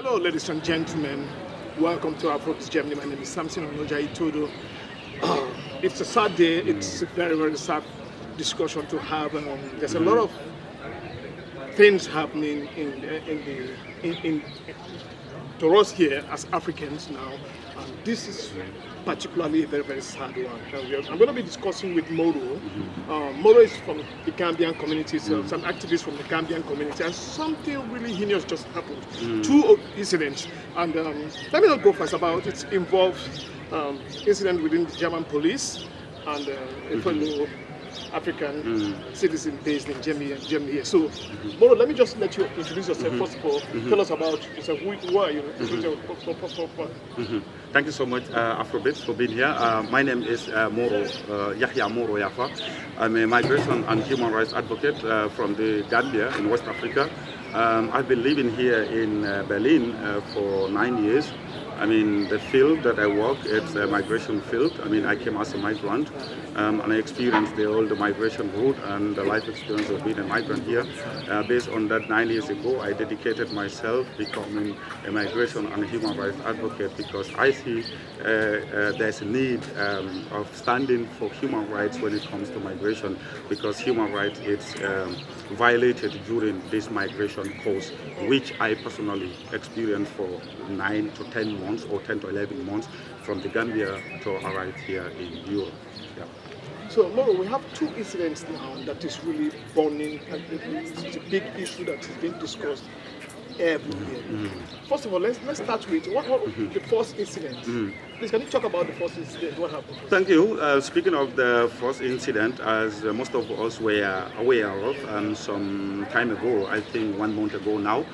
Hello, ladies and gentlemen. Welcome to Afrobizgermany. My name is Samson Onoja. It's a sad day. It's a very, very sad discussion to have. There's a lot of things happening to us here as Africans now. And this is particularly a very, very sad one. I'm going to be discussing with Moro. Moro is from the Gambian community, so some activists from the Gambian community, and something really heinous just happened. Two incidents, and let me not go first about it. Involves incident within the German police and a fellow African citizen based in Germany. So, Moro, let me just let you introduce yourself first of all. Tell us about yourself. Who are you? Thank you so much, Afrobit, for being here. My name is Moro, Yahya Moro Yafa. I'm a migration and human rights advocate from the Gambia in West Africa. I've been living here in Berlin for 9 years. I mean, the field that I work, it's a migration field. I mean, I came as a migrant and I experienced all the migration route and the life experience of being a migrant here. Based on that, 9 years ago, I dedicated myself becoming a migration and human rights advocate because I see there's a need of standing for human rights when it comes to migration, because human rights is violated during this migration course, which I personally experienced for 9 to 10 months or 10 to 11 months from the Gambia to arrive here in Europe. Yeah. So, Moro, we have two incidents now that is really burning, and it's a big issue that is being discussed everywhere. First of all, let's start with what the first incident. Please, can you talk about the first incident? What happened? Thank you. Speaking of the first incident, as most of us were aware of, some time ago, I think 1 month ago now,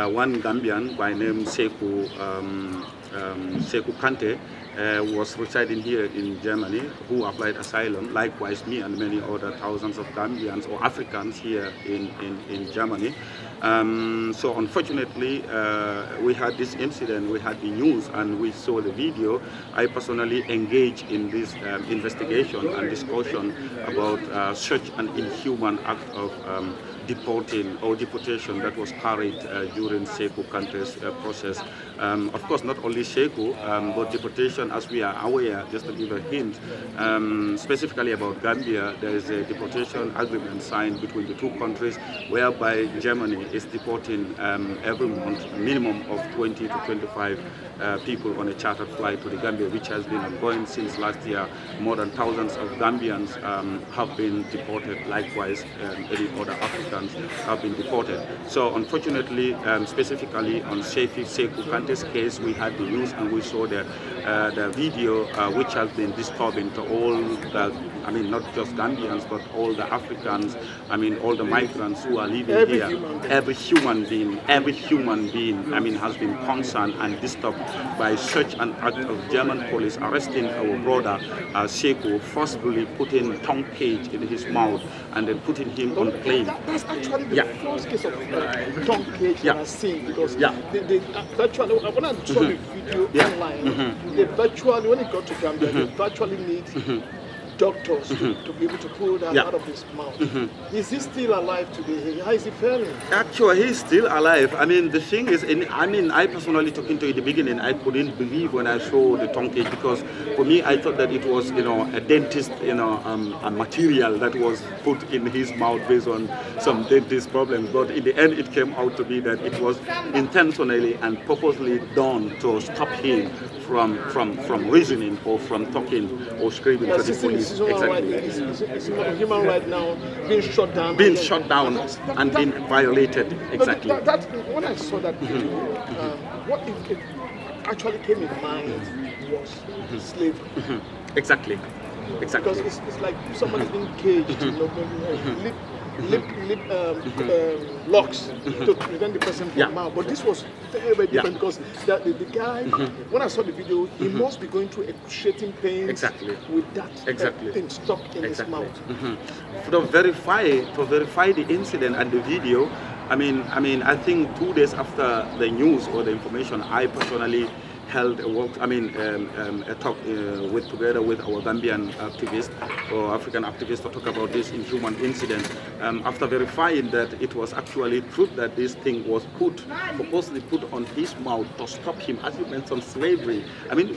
one Gambian by name Saihou Kanteh was residing here in Germany, who applied asylum. Likewise, me and many other thousands of Gambians or Africans here in Germany. So unfortunately, we had this incident, we had the news, and we saw the video. I personally engaged in this investigation and discussion about such an inhuman act of deporting or deportation that was carried during Saihou Kanteh's process. Of course, not only Saihou, but deportation, as we are aware, just to give a hint, specifically about Gambia, there is a deportation agreement signed between the two countries, whereby Germany is deporting every month a minimum of 20 to 25 people on a chartered flight to the Gambia, which has been ongoing since last year. More than thousands of Gambians have been deported. Likewise, any other Africans have been deported. So unfortunately, specifically on Saihou Kanteh's case, we had the news and we saw the video, which has been disturbing to all the, I mean, not just Gambians, but all the Africans, I mean, all the migrants who are living here. Every human being, I mean, has been concerned and disturbed by such an act of German police arresting our brother Saihou, forcibly putting tongue cage in his mouth and then putting him on the plane. That's actually the first case of tongue cage that I've seen, because they virtually, when I saw the video online, they virtually, when it got to Gambia, they virtually need doctors to be able to pull that out of his mouth. Is he still alive today? How is he faring? Actually, he's still alive. I mean, the thing is, I personally took into it in the beginning. I couldn't believe when I saw the tongue cage, because for me, I thought that it was, a dentist, a material that was put in his mouth based on some dentist problems. But in the end, it came out to be that it was intentionally and purposely done to stop him from reasoning or from talking or screaming to the police. Exactly. It's human right now being shut down. Being shut down and being violated. Exactly. When I saw that video, what it actually came in mind was slavery. Exactly. Because it's like somebody's being caged, lip locks to prevent the person from out. But this was very, very different, because the guy, when I saw the video, he must be going through excruciating pains with that thing stuck in his mouth. To verify the incident and the video, I mean, I think 2 days after the news or the information, I personally held a walk, a talk together with our Gambian activists or African activists to talk about this inhuman incident. After verifying that it was actually true that this thing was purposely put on his mouth to stop him, as you mentioned, slavery. I mean,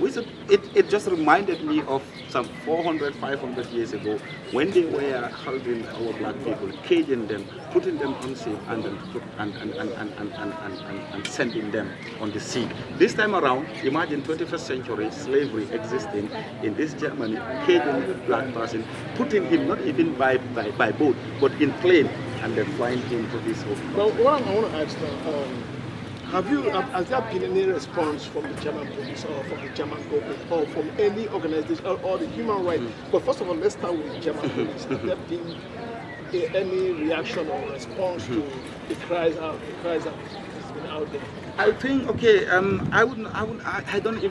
it just reminded me of some 400, 500 years ago when they were holding our black people, caging them, putting them on sea, and then and sending them on the sea. This time around, imagine 21st century slavery existing in this Germany, caging a black person, putting him not even by boat, but in plane, and then flying him to this home. Well, what I want to ask now, has there been any response from the German police or from the German government or from any organization or the human rights? But first of all, let's start with the German police. Has there been any reaction or response to the cries out that's been out there? I think I don't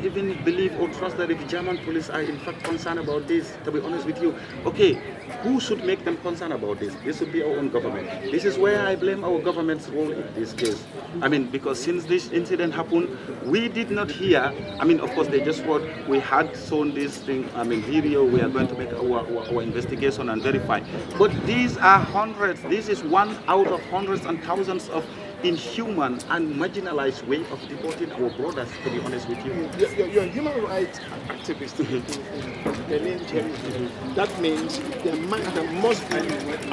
even believe or trust that if German police are in fact concerned about this. To be honest with you, okay, who should make them concerned about this? This should be our own government. This is where I blame our government's role in this case. I mean, because since this incident happened, we did not hear. I mean, of course, they just what we had shown this thing. I mean, video. We are going to make our investigation and verify. But these are hundreds. This is one out of hundreds and thousands of inhuman and marginalized way of deporting our brothers, to be honest with you. You're a human rights activist in Berlin, Germany. That means there must be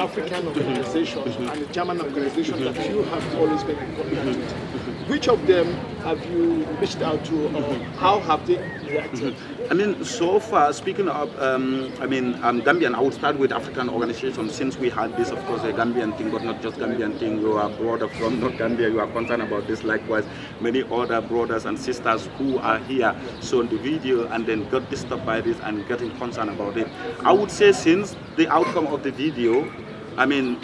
African organizations and German organizations that you have always been in contact with. Which of them have you reached out to, or how have they reacted? I mean, so far, speaking of, Gambian, I would start with African organizations, since we had this, of course, a Gambian thing, but not just Gambian thing. You are brother from not Gambia, you are concerned about this. Likewise, many other brothers and sisters who are here saw the video and then got disturbed by this and getting concerned about it. I would say since the outcome of the video, I mean,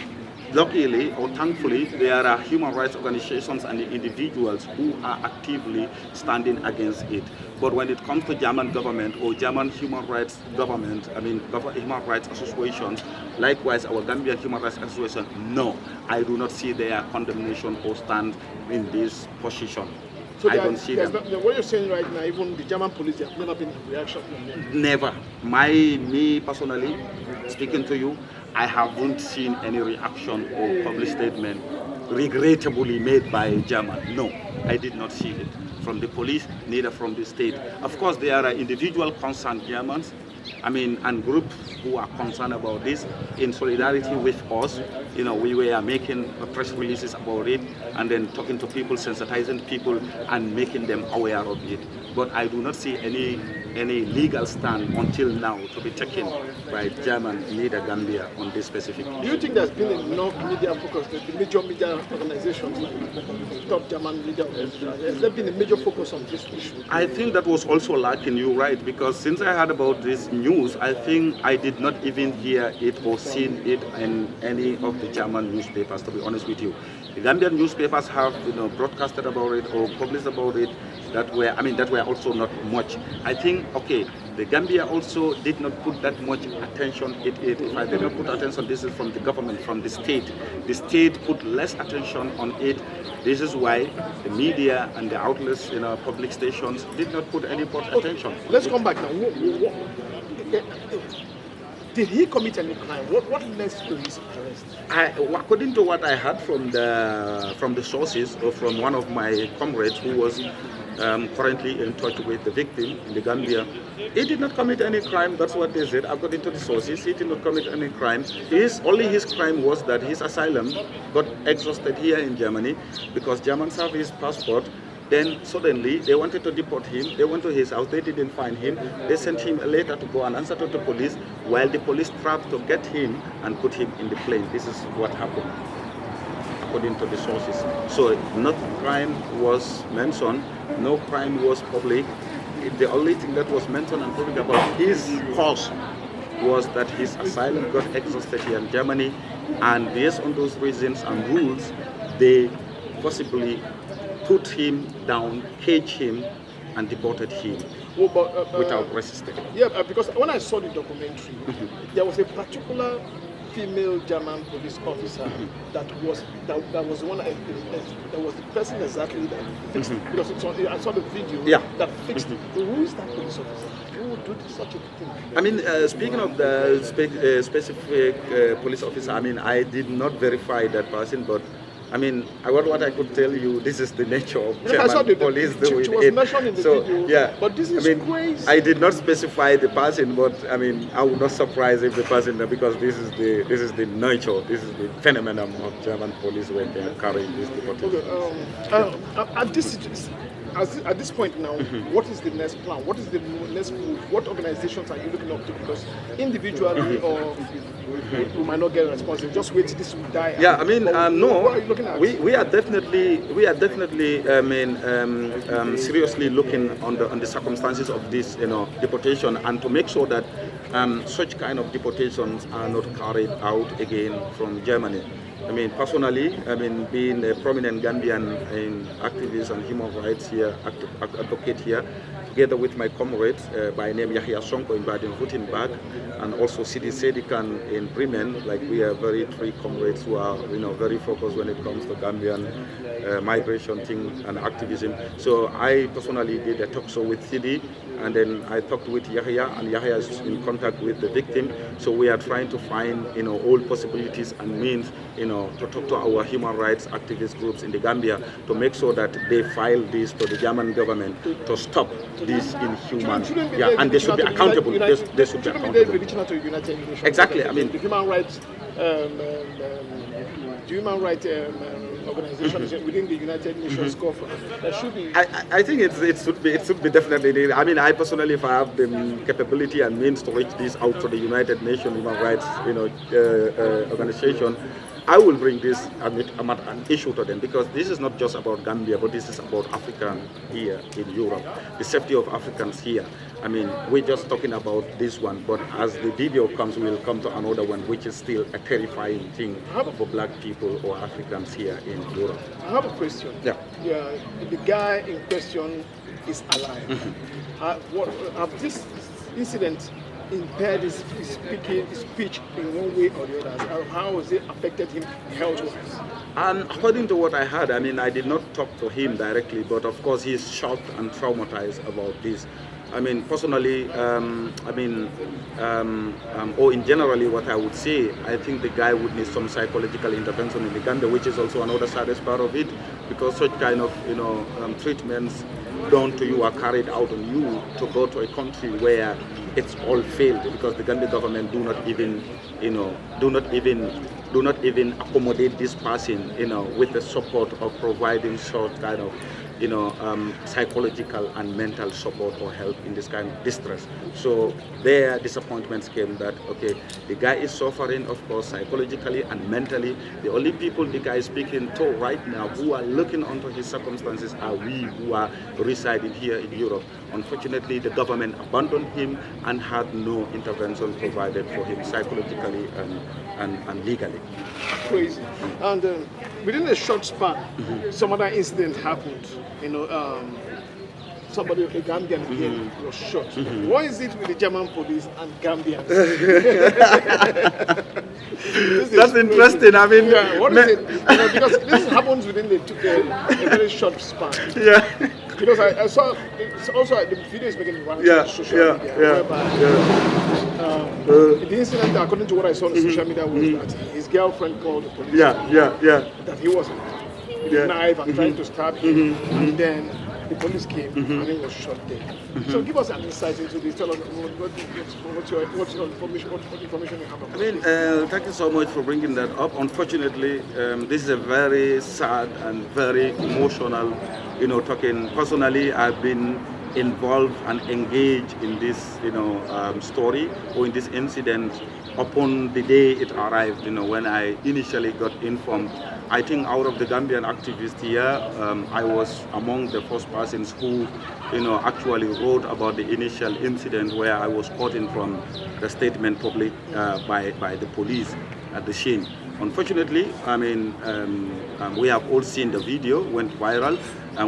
luckily or thankfully, there are human rights organizations and individuals who are actively standing against it. But when it comes to German government or German human rights government, human rights associations, likewise our Gambian Human Rights Association, no, I do not see their condemnation or stand in this position. So I don't see them. What you're saying right now, even the German police, they have never been in reaction from them? Never. Me personally, speaking to you, I haven't seen any reaction or public statement regrettably made by German. No, I did not see it from the police, neither from the state. Of course, there are individual concerned Germans, and groups who are concerned about this in solidarity with us. You know, we were making press releases about it and then talking to people, sensitizing people and making them aware of it. But I do not see any legal stand until now to be taken by German, neither Gambia, on this specific issue. Do you think there's been enough media focus, the major media organizations, like top German media organizations, has there been a major focus on this issue? I think that was also lacking, you're right, because since I heard about this news, I think I did not even hear it or seen it in any of the German newspapers, to be honest with you. The Gambian newspapers have, broadcasted about it or published about it that were also not much. I think, okay, the Gambia also did not put that much attention. If I did not put attention, this is from the government, from the state. The state put less attention on it. This is why the media and the outlets, public stations did not put any attention. Let's come back now. Did he commit any crime? What led to his arrest? According to what I heard from the sources, or from one of my comrades who was currently in touch with the victim in the Gambia, he did not commit any crime. That's what they said. According to the sources, he did not commit any crime. Only his crime was that his asylum got exhausted here in Germany because Germans have his passport. Then suddenly they wanted to deport him. They went to his house. They didn't find him. They sent him a letter to go and answer to the police, while the police tried to get him and put him in the plane. This is what happened, according to the sources. So no crime was mentioned. No crime was public. The only thing that was mentioned and public about his cause was that his asylum got exhausted here in Germany, and based on those reasons and rules, they possibly put him down, caged him, and deported him without resisting. Yeah, because when I saw the documentary, there was a particular female German police officer that was one that was the person exactly that fixed it. Because I saw the video that fixed it. So who is that police officer? Who would do such a thing? I mean, speaking of the specific police officer, I mean, I did not verify that person, but I mean, what I could tell you, this is the nature of German police doing she was mentioned in the video, yeah. But this is crazy. I did not specify the person, but I mean, I would not surprise if the person, because this is the nature, this is the phenomenon of German police when they are carrying this deportation. Okay, at this point now, what is the next plan? What is the next move? What organizations are you looking up to? Because individually, or we might not get a response. Just wait till this will die. Yeah, I mean, no. What are you looking at? We are definitely, seriously looking on the circumstances of this, deportation, and to make sure that such kind of deportations are not carried out again from Germany. I mean, personally, being a prominent Gambian activist and human rights here, advocate here, together with my comrades by name Yahya Sonko in Baden-Württemberg, and also Sidi Sedikan in Bremen. Like, we are three comrades who are, very focused when it comes to Gambian migration thing and activism. So I personally did a talk show with Sidi, and then I talked with Yahya, and Yahya is in contact with the victim. So we are trying to find, all possibilities and means, to talk to our human rights activist groups in the Gambia to make sure that they file this to the German government to stop this inhuman. And they should be accountable. They should be accountable. Exactly. I mean, the human rights. Human rights organizations within the United Nations there should be. I think it should be definitely. I mean, I personally, if I have the capability and means to reach this out to the United Nations Human Rights, organization, I will bring this an issue to them, because this is not just about Gambia, but this is about Africa here in Europe, the safety of Africans here. I mean, we're just talking about this one, but as the video comes, we'll come to another one, which is still a terrifying thing for black people or Africans here in Europe. I have a question. Yeah. The guy in question is alive. Have this incident impaired his speech in one way or the other? How has it affected him health-wise? According to what I heard, I mean, I did not talk to him directly, but of course he's shocked and traumatized about this. I mean, personally, or in generally, what I would say, I think the guy would need some psychological intervention in the Gambia, which is also another saddest part of it, because such kind of, treatments done to you are carried out on you to go to a country where it's all failed, because the Gambian government do not even accommodate this person, with the support of providing sort kind of, psychological and mental support or help in this kind of distress. So their disappointments came that, okay, the guy is suffering, of course, psychologically and mentally. The only people the guy is speaking to right now who are looking onto his circumstances are we who are residing here in Europe. Unfortunately, the government abandoned him and had no intervention provided for him psychologically and legally. Crazy. And within a short span, some other incident happened. Somebody, a Gambian again, was shot. What is it with the German police and Gambians? That's interesting. I mean, what is it? Because this happens within a very short span. Yeah. Because I saw, it's also the video is making rounds on social media. The incident, according to what I saw on social media, was that his girlfriend called the police. That he was with a knife and trying to stab him, and then the police came and he was shot dead. So give us an insight into this. Tell us what's your information, what information you have about this. Thank you so much for bringing that up. Unfortunately, this is a very sad and very emotional, talking. Personally, I've been involved and engaged in this, story or in this incident upon the day it arrived. When I initially got informed, I think out of the Gambian activists here, I was among the first persons who, actually wrote about the initial incident where I was quoting from the statement published by the police. at the scene. Unfortunately, I mean, we have all seen the video, went viral,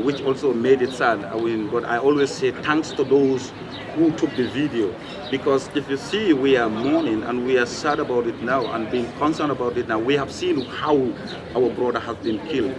which also made it sad. I mean, but I always say thanks to those who took the video, because if you see, we are mourning and we are sad about it now and being concerned about it now. We have seen how our brother has been killed.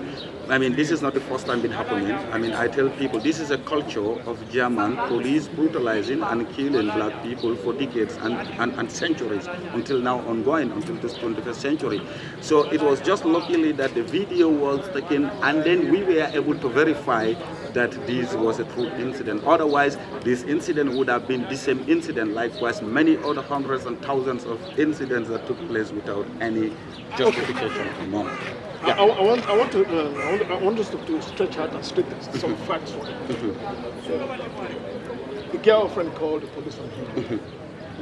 I mean, this is not the first time been happening. I mean, I tell people this is a culture of German police brutalizing and killing black people for decades and centuries, until now ongoing, until this 21st century. So it was just luckily that the video was taken and then we were able to verify that this was a true incident. Otherwise, this incident would have been the same incident, likewise many other hundreds and thousands of incidents that took place without any justification or none. Yeah. I want us to stretch out and state some facts for it. The girlfriend called the police on him.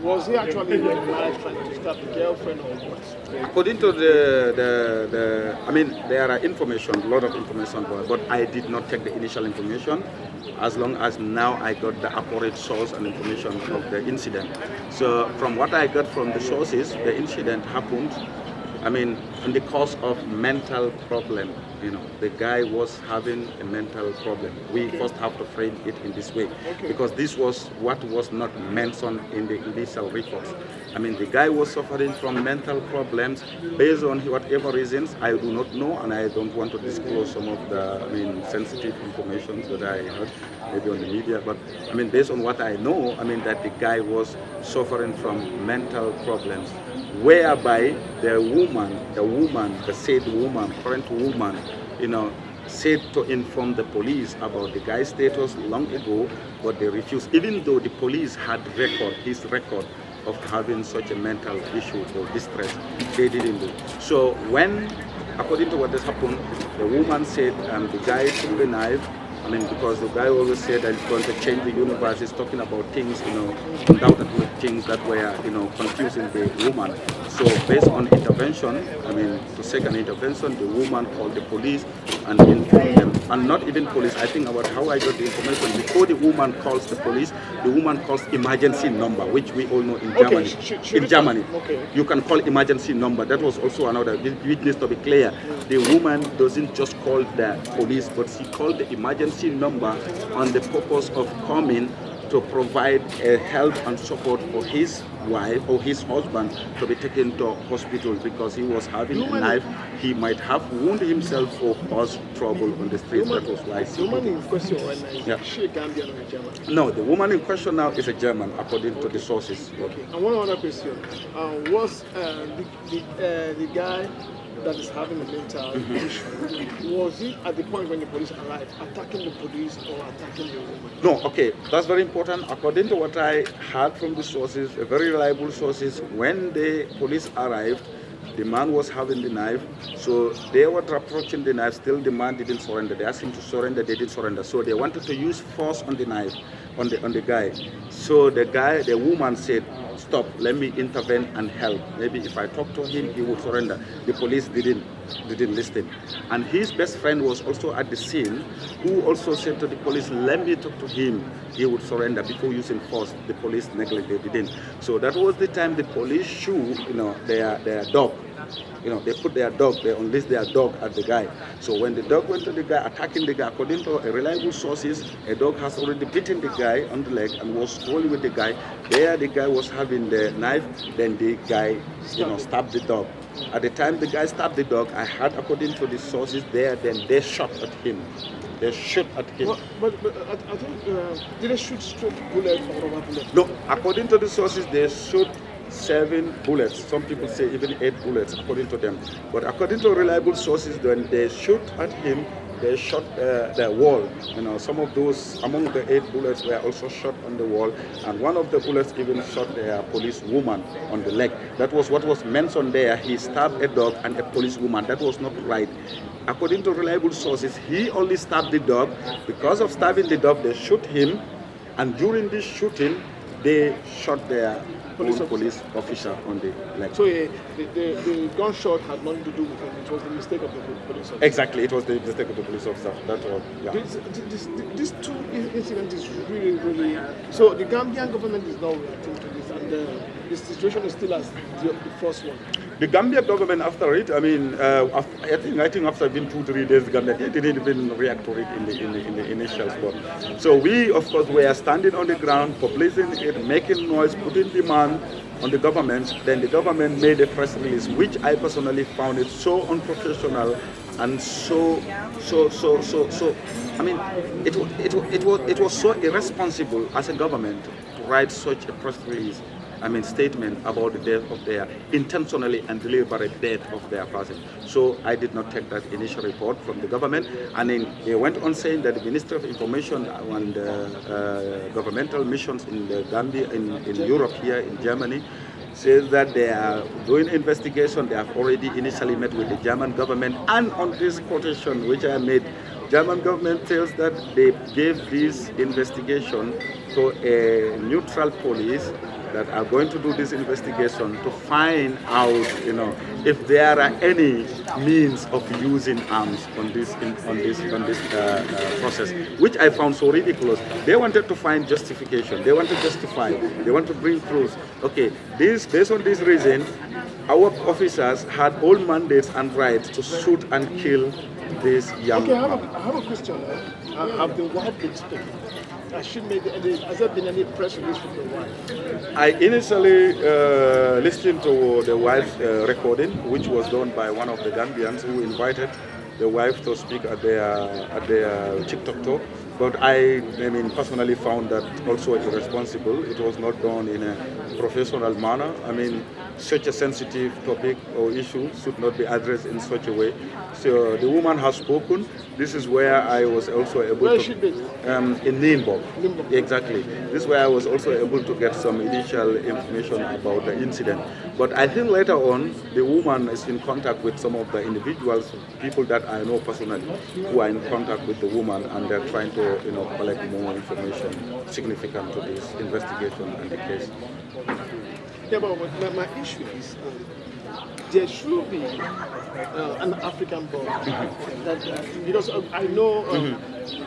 Was he actually in the night trying to stop the girlfriend or what? According to I mean, there are information, a lot of information, but I did not take the initial information as long as now I got the accurate source and information of the incident. So from what I got from the sources, the incident happened, I mean, in the cause of mental problem. You know, the guy was having a mental problem. We first have to frame it in this way, because this was what was not mentioned in the initial reports. I mean, the guy was suffering from mental problems based on whatever reasons I do not know, and I don't want to disclose some of the, I mean, sensitive information that I heard maybe on the media. But I mean, based on what I know, I mean that the guy was suffering from mental problems, whereby the said woman, current woman, you know, said to inform the police about the guy's status long ago, but they refused, even though the police had his record of having such a mental issue or distress. They didn't do. So when, according to what has happened, the woman said the guy took the knife. I mean, because the guy always said that he's going to change the universe. He's talking about things, you know, undoubtedly things that were, you know, confusing the woman. So based on intervention, I mean, to second intervention, the woman called the police and informed them, and not even police. I think about how I got the information. Before the woman calls the police, the woman calls emergency number, which we all know in Germany. In Germany, you can call emergency number. That was also another, which needs to be clear. The woman doesn't just call the police, but she called the emergency number on the purpose of coming to provide help and support for his wife or his husband to be taken to hospital because he was having a knife. He might have wounded himself or caused trouble on the street. That was why. The woman in question right now, is she a Gambian or a German? No, the woman in question now is a German, according to the sources. Okay. And one other question: was the guy that is having a mental issue, was he at the point when the police arrived attacking the police or attacking the woman? No, okay, that's very important. According to what I heard from the sources, very reliable sources, when the police arrived, the man was having the knife, so they were approaching the knife. Still, the man didn't surrender. They asked him to surrender. They didn't surrender. So they wanted to use force on the knife, on the guy. So the woman said, "Stop. Let me intervene and help. Maybe if I talk to him, he would surrender." The police didn't listen, and his best friend was also at the scene, who also said to the police, "Let me talk to him. He would surrender." Before using force, the police neglected. They didn't. So that was the time the police shoot, you know, their dog. You know, they put their dog, they unleashed their dog at the guy. So when the dog went to the guy, attacking the guy, according to reliable sources, a dog has already bitten the guy on the leg and was rolling with the guy. There the guy was having the knife, then the guy, you know, stabbed the dog. At the time the guy stabbed the dog, I heard, according to the sources there, then they shot at him. They shot at him. But I think, did they shoot straight bullets or rubber bullets? No, according to the sources, they shot 7 bullets. Some people say even 8 bullets, according to them. But according to reliable sources, when they shoot at him, they shot the wall. You know, some of those, among the 8 bullets, were also shot on the wall, and one of the bullets even shot the police woman on the leg. That was what was mentioned there. He stabbed a dog and a police woman. That was not right. According to reliable sources, he only stabbed the dog. Because of stabbing the dog, they shot him, and during this shooting, they shot their police officer on the leg. So the gunshot had nothing to do with him. It was the mistake of the police officer. Exactly, it was the mistake of the police officer. That's all. Yeah. This two incident is really, really. So the Gambian government is now reacting to this, and the situation is still as the first one. The Gambia government after it, I mean, I think after been 2-3 days, the Gambia didn't even react to it in the initial spot. So we, of course, were standing on the ground, publishing it, making noise, putting demand on the government. Then the government made a press release, which I personally found it so unprofessional and so. I mean, it was so irresponsible as a government to write such a press release. I mean, statement about the death of their, intentionally and deliberate death of their person. So I did not take that initial report from the government. And then they went on saying that the Ministry of Information and governmental missions in the Gambia, in Europe here, in Germany, says that they are doing investigation. They have already initially met with the German government. And on this quotation which I made, German government tells that they gave this investigation to a neutral police that are going to do this investigation to find out, if there are any means of using arms on this process, which I found so ridiculous. They wanted to find justification. They want to justify. They want to bring proof. Okay, based on this reason, our officers had all mandates and rights to shoot and kill this young man. Okay, I have a question. Have the wife been speaking? Has there been any press release from the wife? I initially listened to the wife's recording, which was done by one of the Gambians who invited the wife to speak at their TikTok talk. But I personally found that also irresponsible. It was not done in a professional manner. I mean, such a sensitive topic or issue should not be addressed in such a way. So the woman has spoken. This is where I was also able where to... is she based? In Limburg. Exactly. This is where I was also able to get some initial information about the incident. But I think later on, the woman is in contact with some of the individuals, people that I know personally, who are in contact with the woman, and they're trying to collect more information significant to this investigation and the case. Yeah, but my issue is there should be an African board. Because I know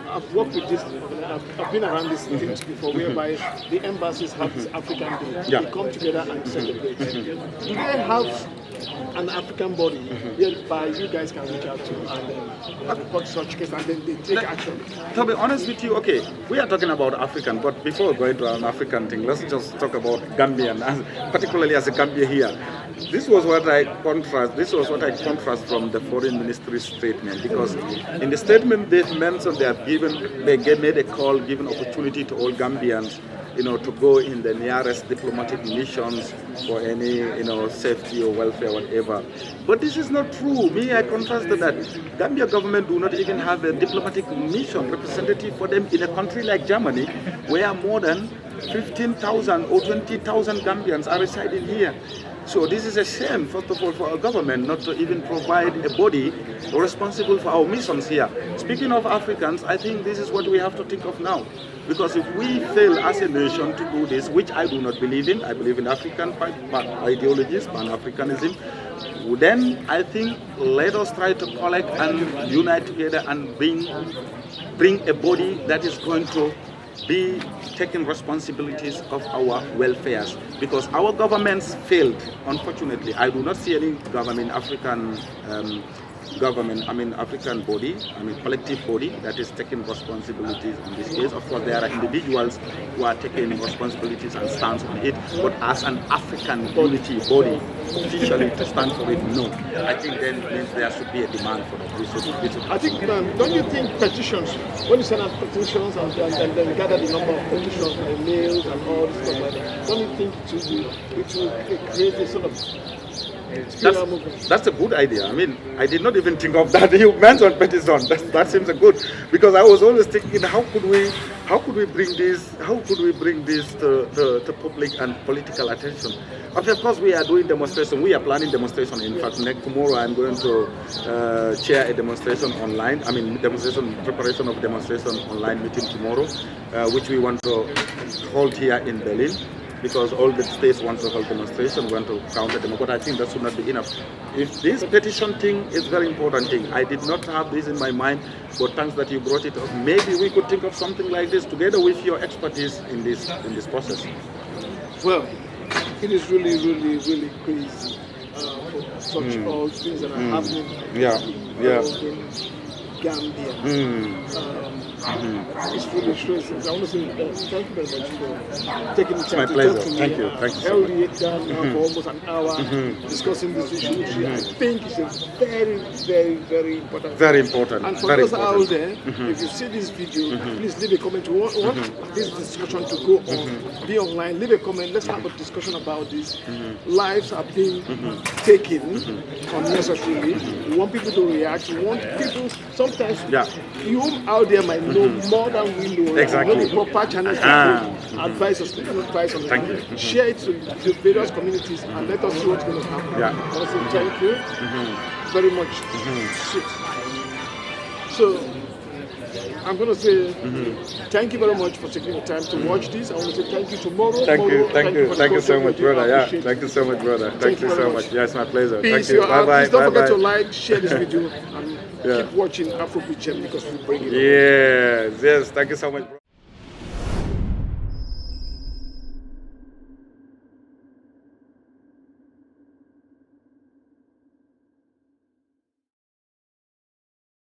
I've worked with this, I've been around these things before, whereby the embassies have this African Day. They come together and celebrate. Do they have an African body whereby you guys can reach out to and report such case and then they take action? To be honest with you, okay, we are talking about African, but before going to an African thing, let's just talk about Gambian, particularly as a Gambia here. This was what I contrast from the foreign ministry's statement, because in the statement they've mentioned they made a call, given opportunity to all Gambians, to go in the nearest diplomatic missions for any, safety or welfare, whatever. But this is not true. I contrasted that. Gambia government do not even have a diplomatic mission representative for them in a country like Germany, where more than 15,000 or 20,000 Gambians are residing here. So this is a shame, first of all, for our government not to even provide a body responsible for our missions here. Speaking of Africans, I think this is what we have to think of now. Because if we fail as a nation to do this, which I do not believe in, I believe in African ideologies, Pan-Africanism, then I think let us try to collect and unite together and bring a body that is going to be taking responsibilities of our welfares, because our governments failed. Unfortunately, I do not see any African body, collective body that is taking responsibilities in this case. Of course, there are individuals who are taking responsibilities and stands on it, but as an African unity body, officially to stand for it, no. I think then means there should be a demand for it. I think, don't you think petitions, when you send out petitions and then gather the number of petitions by mails and all this stuff like that, don't you think it will create a sort of... That's a good idea. I did not even think of that. You mentioned petition. That seems good, because I was always thinking, how could we bring this to public and political attention? Of course, we are doing demonstration. We are planning demonstration. In fact, tomorrow I'm going to chair a demonstration online. Preparation of demonstration online meeting tomorrow, which we want to hold here in Berlin. Because all the states want to hold demonstration, want to counter them. But I think that should not be enough. If this petition thing is very important thing, I did not have this in my mind, but thanks that you brought it up. Maybe we could think of something like this together with your expertise in this process. Well, it is really, really, really crazy such all things that are happening in Gambia. It's really stressing. I want to say thank you very much for taking the time to talk to me. Thank you. Thank you so Held it down now for almost an hour discussing this issue, which I think is a very, very, very important. Very important. And for very those important. out there, if you see this video, please leave a comment. You want this discussion to go on, be online. Leave a comment. Let's have a discussion about this. Lives are being taken unnecessarily. We want people to react. We want people. Sometimes you out there might know more than we know. Exactly. Know the proper channels to advise us. Take advice on it. Share it to the various communities and let us see what's going to happen. I want to say thank you very much. So I'm going to say thank you very much for taking the time to watch this. I want to say thank you to Moro. Thank you so much, brother. Thank you so much, brother. Thank you so much. Yes, my pleasure. Peace. Thank you. Bye-bye. Please don't forget to like, share this video, and keep watching Afrobizgermany because we bring it. Yes. Thank you so much, bro.